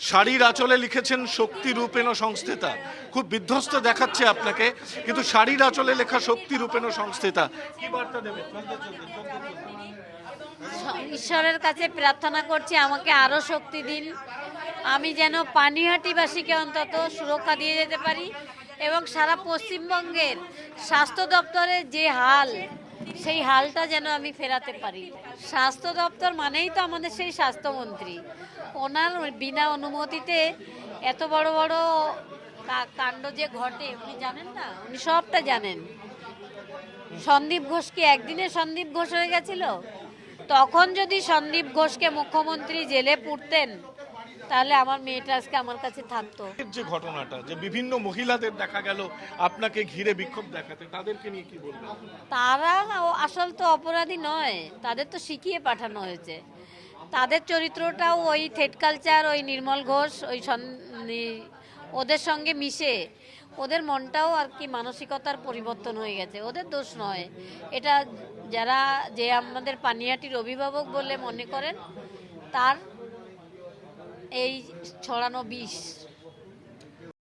শাড়ির আঁচলে লিখেছেন শক্তি রূপেণ সংস্থিতা, খুব বিধ্বস্ত দেখাচ্ছে আপনাকে, কিন্তু শাড়ির আঁচলে লেখা শক্তি রূপেণ সংস্থিতা, কি বার্তা দেবেন? ঈশ্বরের কাছে প্রার্থনা করছি আমাকে আরো শক্তি দিন, আমি যেন পানিহাটিবাসীকে অন্তত সুরক্ষা দিয়ে যেতে পারি এবং সারা পশ্চিমবঙ্গের স্বাস্থ্য দপ্তরের যে হাল, সেই হালটা যেন আমি ফেরাতে পারি। স্বাস্থ্য দপ্তর মানেই তো আমাদের সেই স্বাস্থ্যমন্ত্রী, ওনার বিনা অনুমতিতে এত বড় বড় কাণ্ড যে ঘটে উনি জানেন না, উনি সবটা জানেন। সন্দীপ ঘোষ কি একদিনে সন্দীপ ঘোষ হয়ে গেছিল? তখন যদি সন্দীপ ঘোষকে মুখ্যমন্ত্রী জেলে পুরতেন তাহলে আমার মেয়েটা আজকে আমার কাছে থাকতো। যে ঘটনাটা, যে বিভিন্ন মহিলাদের দেখা গেল আপনাকে ঘিরে বিক্ষোভ দেখাতে, তাদেরকে নিয়ে কি বলবেন? তারা আসল তো অপরাধী নয়, তাদের তো শিখিয়ে পাঠানো হয়েছে। তাদের চরিত্রটাও ওই থেট কালচার, ওই নির্মল ঘোষ, ওই ওদের সঙ্গে মিশে ওদের মনটাও আর কি মানসিকতার পরিবর্তন হয়ে গেছে, ওদের দোষ নয় এটা। যারা যে আমাদের পানিহাটির অভিভাবক বলে মনে করেন, তার এই ছড়ানো বিষ।